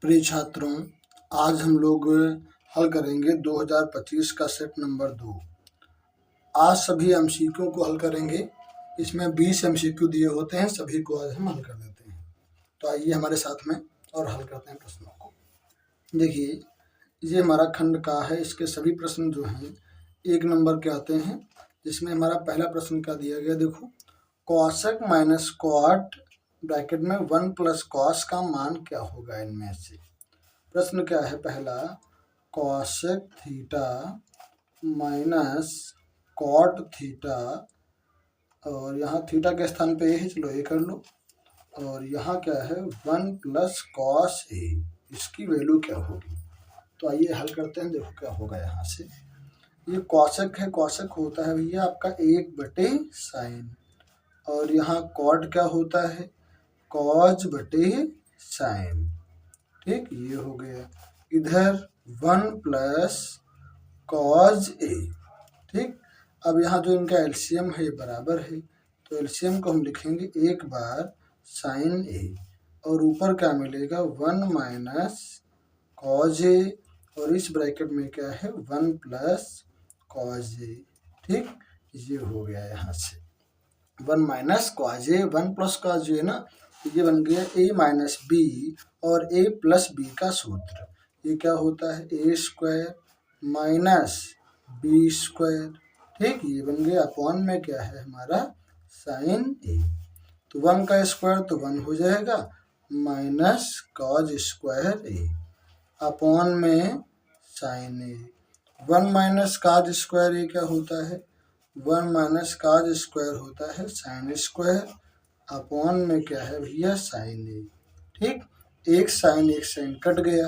प्रिय छात्रों, आज हम लोग हल करेंगे 2025 का सेट नंबर 2। आज सभी एमसीक्यू को हल करेंगे। इसमें 20 एमसीक्यू दिए होते हैं, सभी को आज हम हल कर देते हैं। तो आइए हमारे साथ में और हल करते हैं प्रश्नों को। देखिए, ये हमारा खंड का है। इसके सभी प्रश्न जो हैं 1 नंबर के आते हैं। जिसमें हमारा पहला प्रश्न क्या दिया गया, देखो, कॉसेक माइनस कॉट ब्रैकेट में 1 प्लस कॉस का मान क्या होगा इनमें से। प्रश्न क्या है पहला, cosec theta minus cot theta, और यहाँ थीटा के स्थान पे ए है, चलो ए कर लो, और यहाँ क्या है 1 प्लस कॉस ए, इसकी वैल्यू क्या होगी। तो आइए हल करते हैं। देखो क्या होगा यहाँ से। ये कॉसेक है, कॉसेक होता है भैया आपका 1/sin, और यहाँ कॉट क्या होता है, cos/sin। ठीक, ये हो गया। इधर 1 प्लस कॉज ए। ठीक, अब यहाँ जो इनका एलसीएम है ये बराबर है, तो एलसीएम को हम लिखेंगे 1 बार साइन ए, और ऊपर क्या मिलेगा 1 माइनस कॉज ए, और इस ब्रैकेट में क्या है 1 प्लस कॉज ए। ठीक, ये हो गया यहाँ से 1 minus cos A, 1 plus cos A ना, तो ये बन गया a माइनस बी, और a प्लस बी का सूत्र ये क्या होता है a square minus B square. ठीक, ये बन गया अपॉन में क्या है हमारा साइन ए, तो 1 का स्क्वायर तो 1 हो जाएगा, माइनस कॉज स्क्वायर ए अपॉन में साइन ए। 1 माइनस कॉज स्क्वायर ए क्या होता है, 1 माइनस कॉज स्क्वायर होता है साइन स्क्वायर, अपॉन में क्या है भैया साइन ए। ठीक, एक साइन कट गया,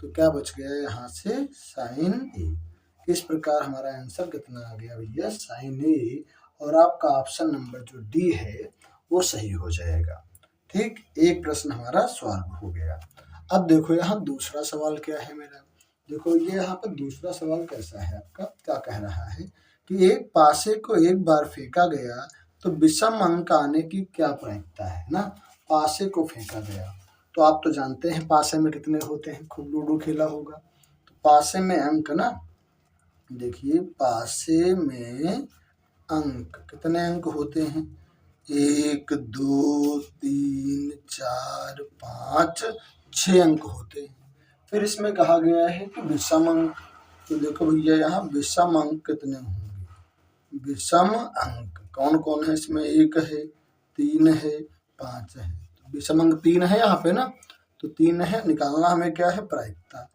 तो क्या बच गया यहाँ से साइन ए। इस प्रकार हमारा आंसर कितना आ गया भैया साइन ए, और आपका ऑप्शन नंबर जो डी है वो सही हो जाएगा। ठीक, एक प्रश्न हमारा सॉल्व हो गया। अब देखो यहाँ दूसरा सवाल क्या है मेरा। देखो ये यहाँ पर दूसरा सवाल कैसा है आपका, क्या कह रहा है कि एक पासे को एक बार फेंका गया तो विषम अंक आने की क्या प्रायिकता है ना। पासे को फेंका गया, तो आप तो जानते हैं पासे में कितने होते हैं, खूब लूडो खेला होगा। तो पासे में अंक ना, देखिए पासे में अंक कितने अंक होते हैं, 1 2 3 4 5 6 अंक होते हैं। फिर इसमें कहा गया है कि विषम अंक, तो देखो भैया यहाँ विषम अंक कितने होंगे। विषम अंक कौन कौन है इसमें, 1 है, 3 है, 5 है। तो विषम अंक 3 है यहाँ पे ना, तो 3 है, निकालना हमें क्या है प्रायिकता।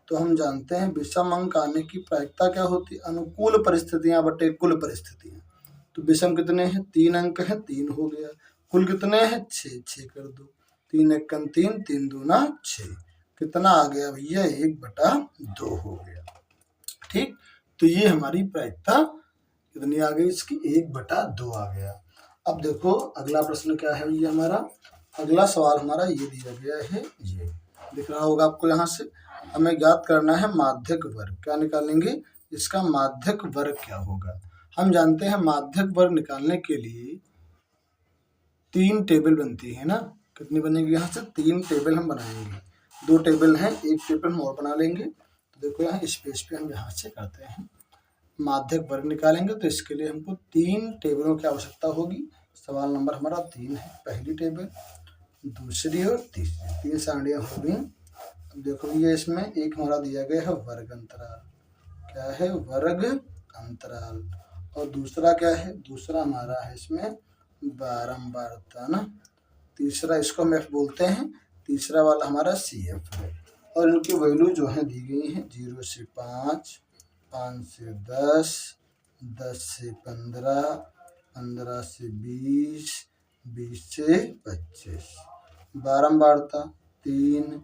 तो हम जानते हैं विषम अंक आने की प्रायिकता क्या होती है, अनुकूल परिस्थितियां बटे कुल परिस्थितियां। तो विषम कितने हैं, 3 अंक है, 3 हो गया। कुल कितने हैं 6, 6 कर दो, 3 एकम 3, 3 दूना 6, कितना आ गया भैया 1/2 हो गया। ठीक, तो ये हमारी प्रायिकता कितनी आ गई इसकी, 1/2 आ गया। अब देखो अगला प्रश्न क्या है भैया हमारा, अगला सवाल हमारा ये दिया गया है, ये दिख रहा होगा आपको। यहाँ से हमें ज्ञात करना है माध्यक वर्ग। क्या निकालेंगे, इसका माध्यक वर्ग क्या होगा। हम जानते हैं माध्यक वर्ग निकालने के लिए 3 टेबल बनती है ना। कितनी बनेगी यहाँ से, 3 टेबल हम बनाएंगे। 2 टेबल हैं, 1 टेबल हम और बना लेंगे। तो देखो यहाँ इस पेज पे हम यहाँ से करते हैं, माध्यक वर्ग निकालेंगे, तो इसके लिए हमको 3 टेबलों की आवश्यकता होगी। सवाल नंबर हमारा 3 है, पहली टेबल, दूसरी और तीसरी, 3 सारणियाँ हो गई। अब देखो ये इसमें एक हमारा दिया गया है वर्ग अंतराल, क्या है वर्ग अंतराल, और दूसरा क्या है, दूसरा हमारा है इसमें बारंबारता ना। तीसरा इसको हम एफ बोलते हैं, तीसरा वाला हमारा सी एफ है। और इनकी वैल्यू जो है दी गई है 0 से 5, 5 से 10, 10 से 15, 15 से 20, 20 से 25। बारंबारता 3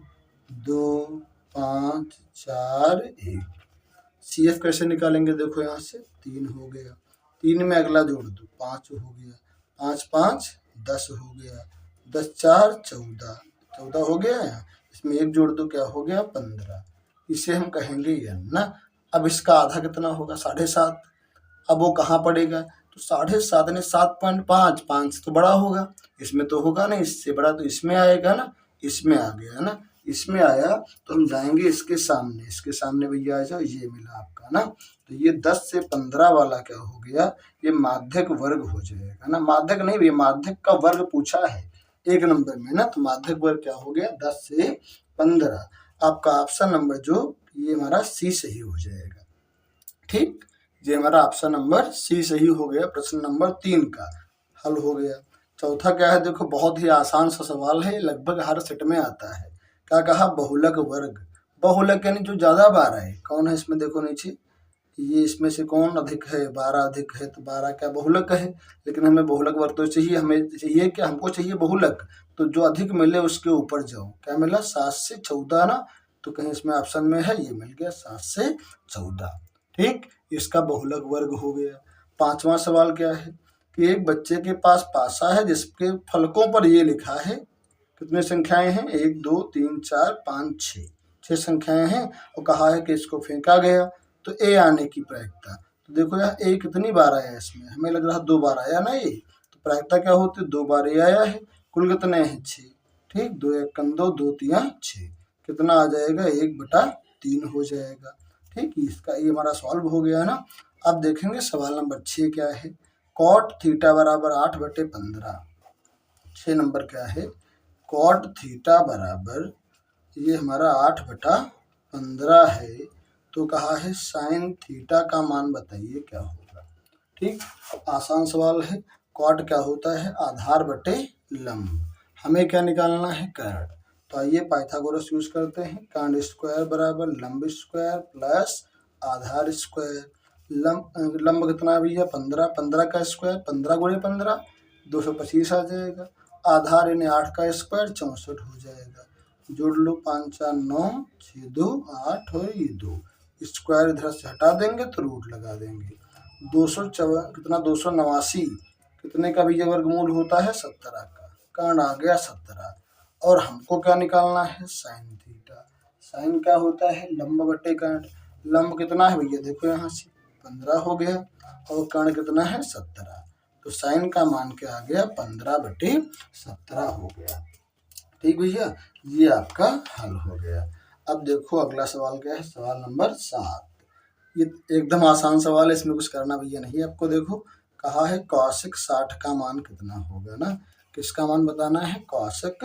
2 5 4 1। सी एफ कैसे निकालेंगे, देखो यहाँ से 3 हो गया, 3 में अगला जोड़ दो 5 हो गया, 5 5 10 हो गया, 10 4 14, 14 हो गया। इसमें 1 जोड़ दो, क्या हो गया 15। इसे हम कहेंगे n ना। अब इसका आधा कितना होगा 7.5। अब वो कहाँ पड़ेगा, तो 7.5 ने 7.5, 5 से तो बड़ा होगा, इसमें तो होगा नहीं, इससे बड़ा तो इसमें आएगा ना, इसमें आ गया ना। इसमें आया तो हम जाएंगे इसके सामने भैया आ जाओ, ये मिला आपका ना। तो ये 10 से 15 वाला क्या हो गया, ये माध्यक वर्ग हो जाएगा ना। माध्यक नहीं भैया, माध्यक का वर्ग पूछा है 1 नंबर में ना, तो माध्यक वर्ग क्या हो गया 10 से 15। आपका ऑप्शन नंबर जो ये हमारा सी सही हो जाएगा। ठीक, ये हमारा ऑप्शन नंबर सी सही हो गया। प्रश्न नंबर 3 का हल हो गया। चौथा क्या है, देखो बहुत ही आसान सा सवाल है, लगभग हर सेट में आता है। क्या कहा, बहुलक वर्ग। बहुलक यानी जो ज्यादा बार है, कौन है इसमें देखो नीचे, ये इसमें से कौन अधिक है, 12 अधिक है, तो 12 क्या बहुलक है। लेकिन हमें बहुलक वर्ग तो चाहिए, हमें चाहिए क्या, हमको चाहिए बहुलक। तो जो अधिक मिले उसके ऊपर जाओ, क्या मिला 7 से 14 ना, तो कहीं इसमें ऑप्शन में है, ये मिल गया 7 से 14। ठीक, इसका बहुलक वर्ग हो गया। 5वां सवाल क्या है कि एक बच्चे के पास पासा है जिसके फलकों पर ये लिखा है, कितने संख्याएं हैं, 1 2 3 4 5 6, 6 संख्याएं हैं, और कहा है कि इसको फेंका गया तो ए आने की प्रायिकता। तो देखो यार ए कितनी बार आया इसमें, हमें लग रहा 2 बार आया ना, ये तो प्रायिकता क्या होती है, 2 बार ए आया है, कुल कितने हैं 6। ठीक, 2 1 2 2 3 6, कितना आ जाएगा 1/3 हो जाएगा। ठीक, इसका ये हमारा सॉल्व हो गया ना। अब देखेंगे सवाल नंबर 6 क्या है, कॉट थीटा बराबर 8/15। 6 नंबर क्या है, कॉट थीटा बराबर ये हमारा 8/15 है, तो कहा है साइन थीटा का मान बताइए क्या होगा। ठीक, आसान सवाल है। कॉट क्या होता है, आधार बटे लंब, हमें क्या निकालना है, कर्ण। तो आइए पाइथागोरस यूज करते हैं, कर्ण स्क्वायर बराबर लंब स्क्वायर प्लस आधार स्क्वायर। लंब कितना भी है 15, 15 का स्क्वायर 15 गुणे 15 225 आ जाएगा। आधार यानी 8 का स्क्वायर 64 हो जाएगा। जोड़ लो, 5 4 9 6 2 8 और ये 2, स्क्वायर इधर से हटा देंगे तो रूट लगा देंगे। 200 कितना 289 कितने का भी ये वर्गमूल होता है 17 का, कर्ण आ गया 17। और हमको क्या निकालना है, साइन थीटा। साइन क्या होता है, लंब बटे कर्ण। लंब कितना है भैया, देखो यहाँ से 15 हो गया, और कर्ण कितना है 17, तो साइन का मान क्या आ गया 15/17 हो गया। ठीक भैया, ये आपका हल हो गया। अब देखो अगला सवाल क्या है, सवाल नंबर 7। ये एकदम आसान सवाल है, इसमें कुछ करना भैया नहीं आपको। देखो कहा है कौशिक 60 का मान कितना होगा ना, किसका मान बताना है, कौशिक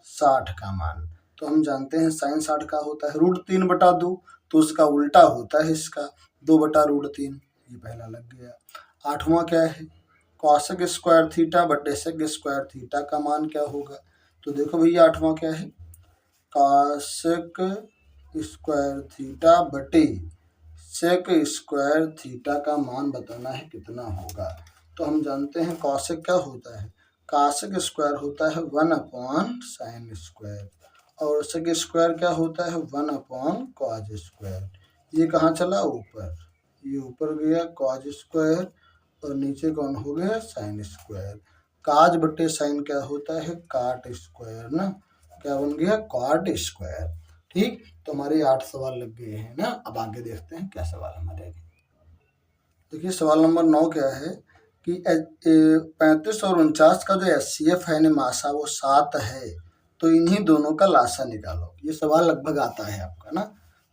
60 का मान। तो हम जानते हैं साइन 60 का होता है √3/2, तो उसका उल्टा होता है इसका 2/√3, ये पहला लग गया। 8वां क्या है, कौशिक स्क्वायर थीटा बटे सेक स्क्वायर थीटा का मान क्या होगा। तो देखो भैया 8वां क्या है, कौशिक स्क्वायर थीटा बटे सेक स्क्वायर थीटा का मान बताना है कितना होगा। तो हम जानते हैं कौशिक क्या होता है, कौशिक स्क्वायर होता है 1/sin स्क्वायर, और सेक स्क्वायर क्या होता है 1/cos स्क्वायर। ये कहाँ चला ऊपर, ये ऊपर गया cos स्क्वायर, और नीचे कौन हो गया साइन स्क्वायर। काज बटे साइन क्या होता है, काट स्क्वायर ना, क्या बन गया कॉट स्क्वायर। ठीक, तो हमारे 8 सवाल लग गए हैं ना। अब आगे देखते हैं क्या सवाल हमारे आगे। देखिए सवाल नंबर 9 क्या है कि 35 और 49 का जो HCF है मासा वो 7 है, तो इन्हीं दोनों का लासा निकालो। ये सवाल लगभग आता है आपका ना।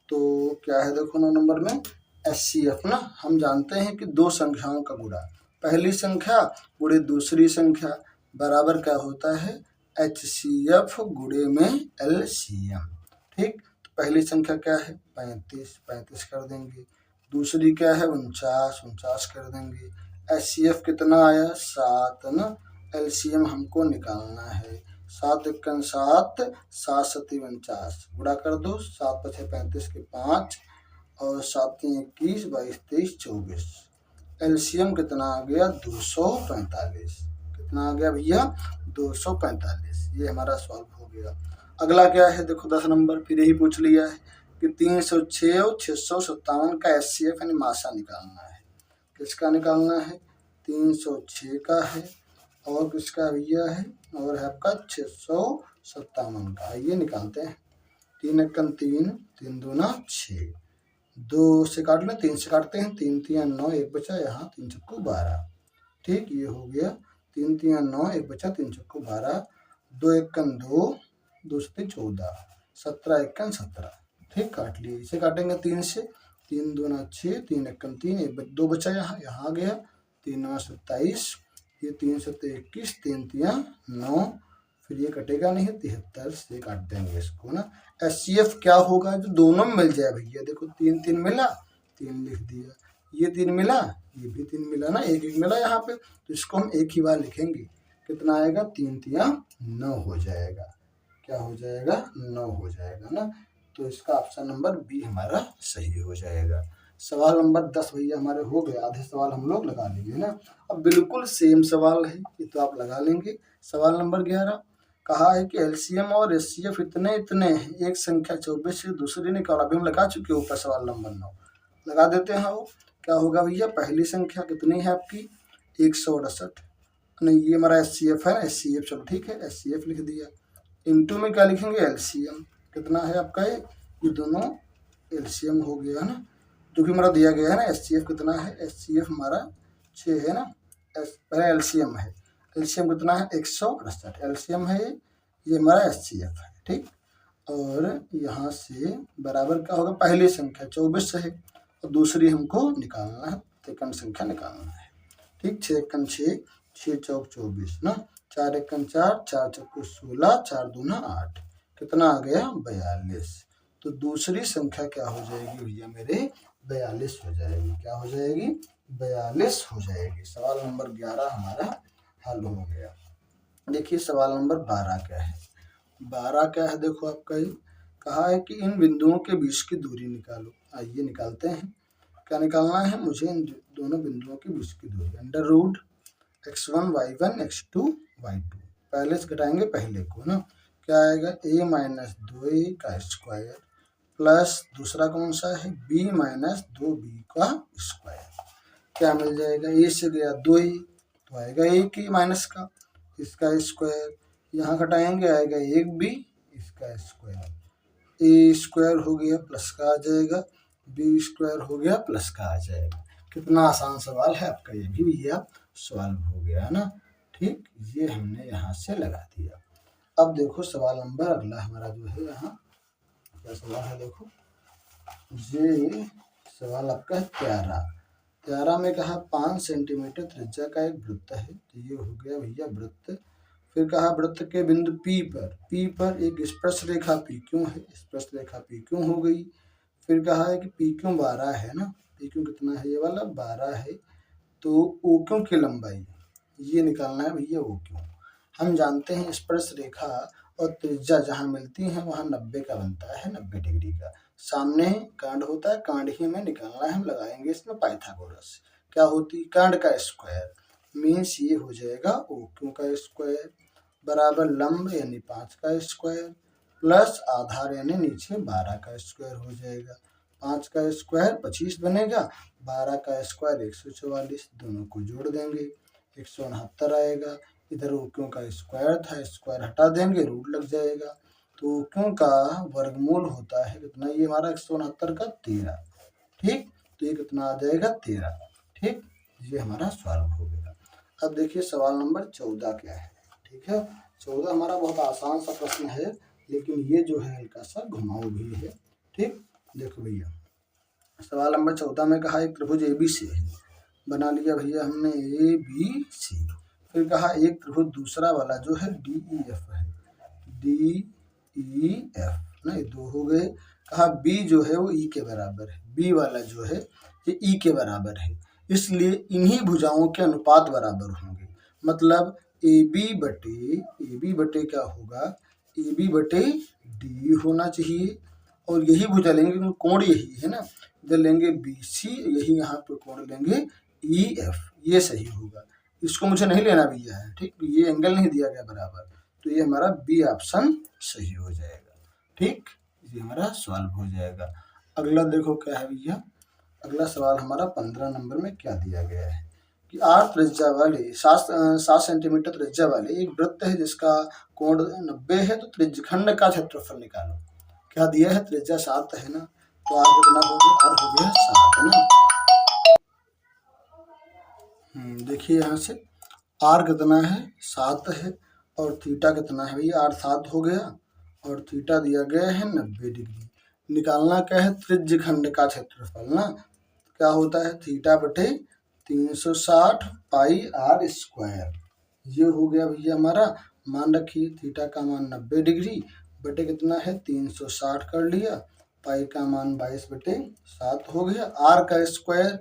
तो क्या है देखो 9 नंबर में HCF ना, हम जानते हैं कि 2 संख्याओं का गुणा, पहली संख्या गुणे दूसरी संख्या बराबर क्या होता है HCF गुणे में LCM। ठीक, तो पहली संख्या क्या है 35, 35 कर देंगे, दूसरी क्या है 49, 49 कर देंगे। HCF कितना आया 7 ना, LCM हमको निकालना है 7 × 7 7 7 49, गुणा कर दो, 7 × 5 35 के 5, और 7 3 21 22 23 24। LCM कितना आ गया 245, कितना आ गया भैया 245। ये हमारा सॉल्व हो गया। अगला क्या है देखो 10 नंबर, फिर यही पूछ लिया है कि 306 और 657 का HCF यानी मासा निकालना है। किसका निकालना है, 306 का है, और किसका भैया है, और है आपका 657 का। ये निकालते हैं, 3 × 3 3 2 6, 2 से काट लें, 3 से काटते हैं, 3 3 9, 1 बचा यहाँ, 3 चक्कू 12। ठीक, ये हो गया 3 3 9, 1 बचा, 3 चक्कू 12, 2 1 2, 2 7 14, 17 एकम 17, ठीक, काट लिए। इसे काटेंगे 3 से, 3 दूना 6, 3 एकम 3, 2 बचा यहाँ आ गया, 3 9 27, ये 3 7 21, 3 3 9, फिर ये कटेगा नहीं, 73 से काट देंगे इसको ना। HCF क्या होगा, जो दोनों में मिल जाए भैया, देखो 3 3 मिला, 3 लिख दिया, ये 3 मिला, ये भी 3 मिला ना, एक एक मिला यहाँ पे, तो इसको हम एक ही बार लिखेंगे, कितना आएगा, 3 3 9 हो जाएगा, क्या हो जाएगा, 9 हो जाएगा ना। तो इसका ऑप्शन नंबर बी हमारा सही हो जाएगा। सवाल नंबर 10 भैया हमारे हो गए, आधे सवाल हम लोग लगा लेंगे ना। अब बिल्कुल सेम सवाल है, ये तो आप लगा लेंगे। सवाल नंबर 11 कहा है कि एलसीएम और एचसीएफ इतने इतने हैं, एक संख्या 24 से दूसरी निकालो। अभी हम लगा चुके ऊपर सवाल नंबर 9, लगा देते हैं। वो क्या होगा भैया, पहली संख्या कितनी है आपकी, 168, नहीं ये हमारा एचसीएफ है ना, एचसीएफ, चलो ठीक है, एचसीएफ लिख दिया। इनटू में क्या लिखेंगे, एलसीएम कितना है आपका, ये दोनों एलसीएम हो गया है ना, जो भी हमारा दिया गया है ना। एचसीएफ कितना है, एचसीएफ हमारा 6 है ना, पहले एलसीएम है, एलसीएम कितना है, 168 एलसीएम है, ये हमारा एचसीएफ है, ठीक। और यहाँ से बराबर क्या होगा, पहली संख्या 24 है और दूसरी हमको निकालना है, सेकंड संख्या निकालना है, ठीक। 6 एकम 6, 6 चौक 24 ना, 4 एकम 4, 4 चौक 16, 4 दूना 8, कितना आ गया, 42। तो दूसरी संख्या क्या हो जाएगी भैया मेरे, 42 हो जाएगी, क्या हो जाएगी, 42 हो जाएगी। सवाल नंबर 11 हमारा हल हो गया। देखिए सवाल नंबर 12 क्या है, 12 क्या है, देखो आपका ये कहा है कि इन बिंदुओं के बीच की दूरी निकालो। आइए निकालते हैं, क्या निकालना है मुझे, इन दोनों बिंदुओं के बीच की दूरी, under root x1 y1 x2 y2, पहले से घटाएंगे पहले को ना, क्या आएगा, a माइनस 2a का स्क्वायर प्लस दूसरा कौन सा है, b माइनस 2b का स्क्वायर, क्या मिल जाएगा, a से गया 2a तो आएगा 1 ही माइनस का, इसका स्क्वायर, यहाँ घटाएंगे आएगा 1b इसका स्क्वायर, a स्क्वायर हो गया प्लस का आ जाएगा, b स्क्वायर हो गया प्लस का आ जाएगा। कितना आसान सवाल है आपका, ये भी भैया सॉल्व हो गया ना, ठीक। ये हमने यहाँ से लगा दिया। अब देखो सवाल नंबर अगला हमारा जो है, यहाँ क्या सवाल है, देखो ये सवाल आपका है 13 में कहा 5 सेंटीमीटर त्रिज्या का एक वृत्त है, तो ये हो गया भैया वृत्त। फिर कहा वृत्त के बिंदु P पर एक स्पर्श रेखा PQ है, स्पर्श रेखा PQ हो गई। फिर कहा है कि PQ 12 है ना, PQ कितना है, ये वाला 12 है, तो OQ की लंबाई ये निकालना है भैया, OQ हम जानते हैं स्पर्श रेखा और त्रिज्या जहाँ मिलती है वहाँ 90 का बनता है, 90 डिग्री का, सामने कांड होता है, कांड ही हमें निकालना है, हम लगाएंगे इसमें पाइथागोरस, क्या होती है, कांड का स्क्वायर मीन्स ये हो जाएगा OQ का स्क्वायर बराबर लंब यानी 5 का स्क्वायर प्लस आधार यानी नीचे 12 का स्क्वायर हो जाएगा, 5 का स्क्वायर 25 बनेगा, 12 का स्क्वायर 144, दोनों को जोड़ देंगे 169 आएगा। इधर OQ का स्क्वायर था, स्क्वायर हटा देंगे, रूट लग जाएगा, तो OQ का वर्गमूल होता है कितना, ये हमारा 169 का 13, ठीक। तो ये कितना आ जाएगा 13, ठीक। ये हमारा सॉल्व हो गया। अब देखिए सवाल नंबर 14 क्या है, ठीक है। 14 हमारा बहुत आसान सा प्रश्न है, लेकिन ये जो है हल्का सा घुमाऊ भी है, ठीक। देखो भैया सवाल नंबर 14 में कहा एक त्रिभुज ABC है, बना लिया भैया हमने ABC। फिर कहा एक त्रिभुज दूसरा वाला जो है DEF है, DEF ना, ये 2 हो गए। कहा B जो है वो E के बराबर है, B वाला जो है ये E के बराबर है, इसलिए इन्हीं भुजाओं के अनुपात बराबर होंगे, मतलब AB बटे क्या होगा, AB बटे D होना चाहिए, और यही भुजा लेंगे क्योंकि कोण यही है ना, इधर लेंगे BC, यही यहाँ पे कोण लेंगे EF, ये सही होगा, इसको मुझे नहीं लेना भैया है, ठीक, ये एंगल नहीं दिया गया बराबर, तो ये हमारा बी ऑप्शन सही हो जाएगा, ठीक। ये हमारा सॉल्व हो जाएगा। अगला देखो क्या है भैया, अगला सवाल हमारा 15 नंबर में क्या दिया गया है कि 8 त्रिज्या वाले 7 सेंटीमीटर त्रिज्या वाले एक वृत्त है जिसका कोण 90 है, तो त्रिज्यखंड का क्षेत्रफल निकालो। क्या दिया है, त्रिज्या 7 है ना, तो आर कितना हो गया, आर हो गया 7 है ना। देखिए यहाँ से आर कितना है 7 है, और थीटा कितना है भैया, आर 7 हो गया और थीटा दिया गया है 90 डिग्री। निकालना क्या है, त्रिज्य खंड का क्षेत्रफल ना, क्या होता है थीटा बटे 360 पाई आर स्क्वायर। ये हो गया भैया हमारा। मान रखिए थीटा का मान 90 डिग्री बटे कितना है 360 कर लिया, पाई का मान 22/7 हो गया। आर का स्क्वायर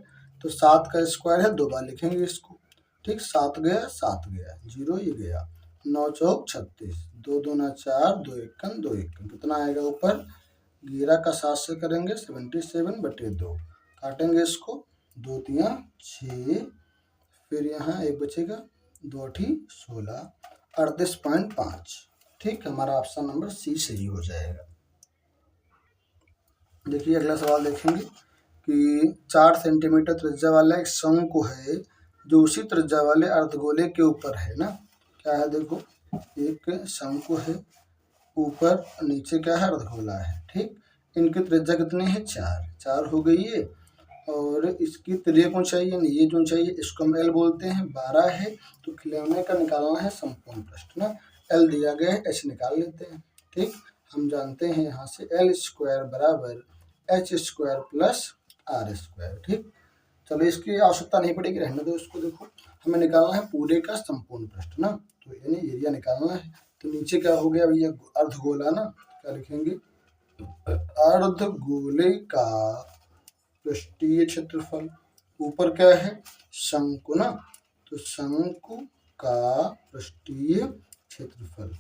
तो 7 का स्क्वायर है, 2 बार लिखेंगे इसको, ठीक। 7 गया 7 गया, 0 ये गया, 9 चौक 36, 2 दूना 4, 2 एकम 2 एकम, कितना आएगा ऊपर 11 का 7 से करेंगे 77/2, काटेंगे इसको, 2 तियाँ 6, फिर यहाँ एक बचेगा, 2 अठी 16, 38.5, ठीक। हमारा ऑप्शन नंबर सी सही हो जाएगा। देखिए अगला सवाल देखेंगे कि 4 सेंटीमीटर त्रिज्या वाला एक शंकु है जो उसी त्रिज्या वाले अर्धगोले के ऊपर है ना। क्या है देखो, एक शंकु है, ऊपर नीचे क्या है अर्धगोला है, ठीक। इनकी त्रिज्या कितनी है 4 हो गई है, और इसकी तिर्यक ऊंचाई यानी ये जो ऊंचाई है इसको हम एल बोलते हैं, 12 है। तो खिलौने का निकालना है संपूर्ण पृष्ठ ना, एल दिया गया है, एच निकाल लेते हैं, ठीक। हम जानते हैं यहाँ से एल स्क्वायर बराबर H square plus R square, ठीक। चलो इसकी आवश्यकता नहीं पड़ेगी, रहने दो इसको। देखो हमें निकालना है पूरे का संपूर्ण पृष्ठ ना, तो यानी एरिया निकालना है। तो नीचे क्या हो गया भैया अर्धगोला ना, क्या लिखेंगे अर्धगोले का पृष्ठीय क्षेत्रफल। ऊपर क्या है शंकु ना, तो शंकु का पृष्ठीय क्षेत्रफल।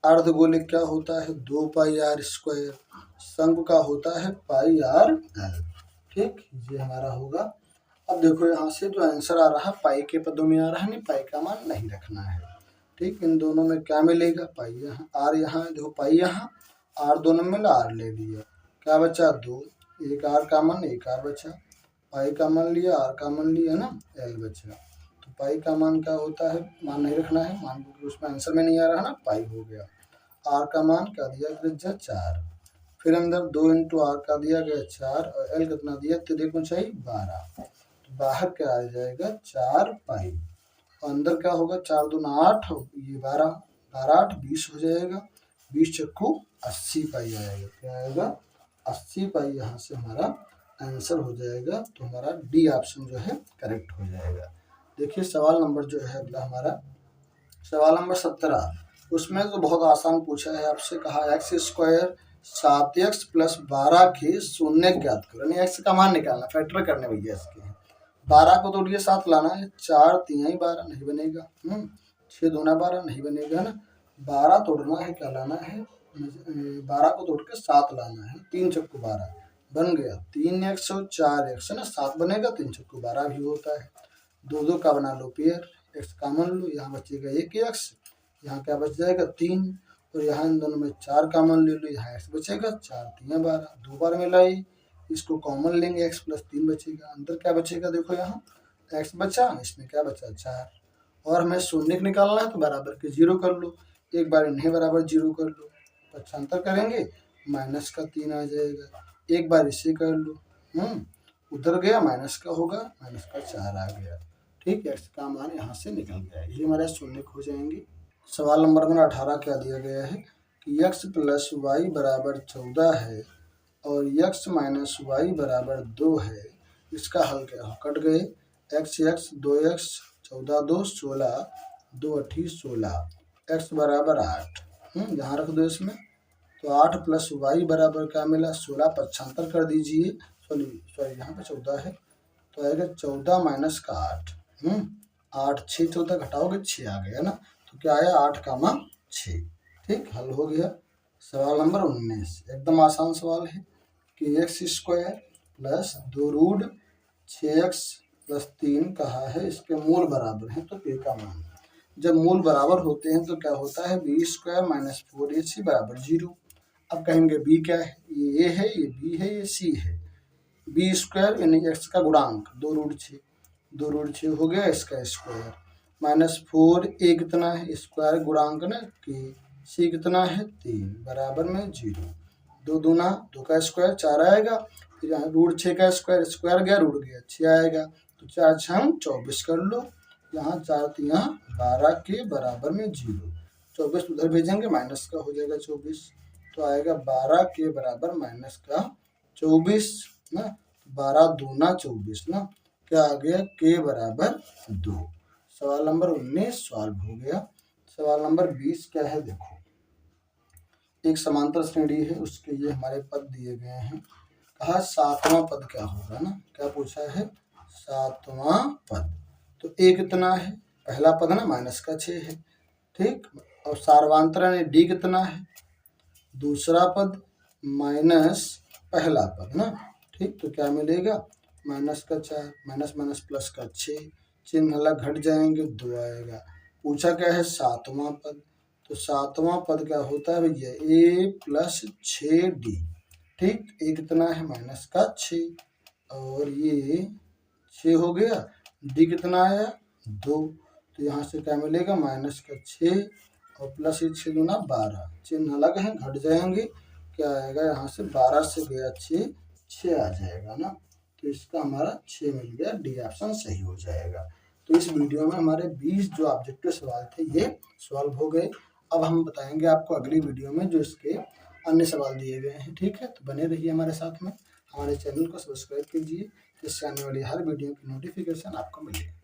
अर्धगोले क्या होता है 2 पाई आर स्क्वायर, शंकु का होता है पाई आर एल, ठीक। ये हमारा होगा। अब देखो यहाँ से जो आंसर आ रहा है पाई के पदों में आ रहा है, नहीं पाई का मान नहीं रखना है, ठीक। इन दोनों में क्या मिलेगा, पाई यहाँ आर यहाँ, देखो पाई यहाँ आर दोनों में आर ले लिया, क्या बचा 2, एक आर का मान एक आर बचा, पाई का मान लिया आर का मान लिया ना, एल बचा। तो पाई का मान क्या होता है, मान नहीं रखना है, मान उसमें आंसर में नहीं आ रहा ना, पाई हो गया। आर का मान क्या दिया त्रिज्या 4, फिर अंदर 2 इंटू आर का दिया गया 4, और एल कितना दिया तिर्यक ऊंचाई 12, तो बाहर क्या आ जाएगा 4 पाई, और अंदर क्या होगा 4 दूना 8, ये 12, 12 8 20 हो जाएगा, 20 चक्कू 80 पाई आएगा, क्या आएगा 80 पाई। यहाँ से हमारा आंसर हो जाएगा, तो हमारा डी ऑप्शन जो है करेक्ट हो जाएगा। देखिए सवाल नंबर जो है अगला हमारा सवाल नंबर 17, उसमें तो बहुत आसान पूछा है आपसे, कहा एक्स स्क्वायर 7x प्लस 12 के शून्य ज्ञात करो, यानी एक्स का मान निकालना, फैक्टर करने भैया इसके। 12 को तोड़िए 7 लाना है, 4 तिहाई 12 नहीं बनेगा, 6 दूना 12 नहीं बनेगा ना, 12 तोड़ना है, क्या लाना है 12 को तोड़ के 7 लाना है, 3 चक्कू 12 बन गया, 3x और 4x है ना, 7 बनेगा, 3 चक्कू 12 भी होता है। 2 का बना लो पेयर, x कॉमन लो, यहाँ बचेगा 1x, यहाँ क्या बच जाएगा 3, और यहाँ इन दोनों में 4 कॉमन ले लो, यहाँ x बचेगा, 4 3 12, 2 बार मिलाई, इसको कॉमन लेंगे, x प्लस 3 बचेगा, अंदर क्या बचेगा देखो यहाँ x बचा, इसमें क्या बचा 4, और हमें शून्य निकालना है तो बराबर के 0 कर लो, एक बार इन्हें बराबर 0 कर लो, पक्षांतर करेंगे माइनस का 3 आ जाएगा, एक बार इसे कर लो, उधर गया माइनस का होगा, माइनस का 4 आ गया, ठीक है। x का मान यहाँ से निकल गया, ये हमारे शून्य हो जाएंगे। सवाल नंबर 18 क्या दिया गया है कि x प्लस वाई बराबर 14 है और x माइनस वाई बराबर 2 है, इसका हल क्या हो, कट गए x 2x 14 2 16, 2 अठी 16, x बराबर 8, यहाँ रख दो इसमें, तो 8 प्लस वाई बराबर क्या मिला 16, पक्षांतर कर दीजिए, सॉरी यहाँ पे 14 है, तो आएगा 14 माइनस का 8, 8 6 14 घटाओगे 6 आ गया ना, तो क्या आया 8 का मान 6, ठीक। हल हो गया। सवाल नंबर 19 एकदम आसान सवाल है कि x square plus 2 root 6x plus 3 कहा है, इसके मूल बराबर हैं, तो पे का मान, जब मूल बराबर होते हैं तो क्या होता है बी स्क्वायर माइनस 4ac बराबर 0। अब कहेंगे बी क्या है, ये ए है, ये बी है, ये सी है। बी स्क्वायर यानी एक्स का गुणांक 2 रूट 6, 2 रूट 6 हो गया इसका स्क्वायर, माइनस 4 ए कितना है स्क्वायर गुणांक ना कि सी कितना है 3 बराबर में 0, 2 दूना 2 का स्क्वायर 4 आएगा, फिर यहाँ रूट 6 का स्क्वायर, स्क्वायर गया रूट गया 6 आएगा, तो 4 6 24 कर लो, यहाँ 4 3 12 के बराबर में 0, 24 उधर भेजेंगे माइनस का हो जाएगा 24, तो आएगा 12 के बराबर माइनस का 24 ना, 12 दूना 24 ना, क्या आ गया के बराबर 2। सवाल नंबर 19 सॉल्व हो गया। सवाल नंबर 20 क्या है देखो, एक समांतर श्रेणी है, उसके ये हमारे पद दिए गए हैं। कहा सातवां पद क्या होगा ना, क्या पूछा है, सातवां पद। तो ए कितना है, पहला पद ना माइनस का 6 है, ठीक। और सार्वंतरण है डी कितना है, दूसरा पद माइनस पहला पद ना, ठीक। तो क्या मिलेगा, माइनस का 4, माइनस माइनस प्लस का 6, चिन्ह अलग घट जाएंगे, 2 आएगा। पूछा क्या है, सातवां पद। तो सातवां पद क्या होता है भैया, ए प्लस 6d, ठीक। ए कितना है, माइनस का 6 और ये 6 हो गया, डी कितना आया 2। तो यहाँ से क्या मिलेगा, माइनस का 6 और प्लस 6 दूना 12, चिन्ह अलग है घट जाएंगे, क्या आएगा यहाँ से 12 से गया 6 आ जाएगा ना। तो इसका हमारा 6 मिल गया, डी ऑप्शन सही हो जाएगा। तो इस वीडियो में हमारे 20 जो ऑब्जेक्टिव सवाल थे ये सॉल्व हो गए। अब हम बताएंगे आपको अगली वीडियो में जो इसके अन्य सवाल दिए गए हैं, ठीक है। तो बने रहिए हमारे साथ में, हमारे चैनल को सब्सक्राइब कीजिए जिससे आने वाली हर वीडियो की नोटिफिकेशन आपको मिले।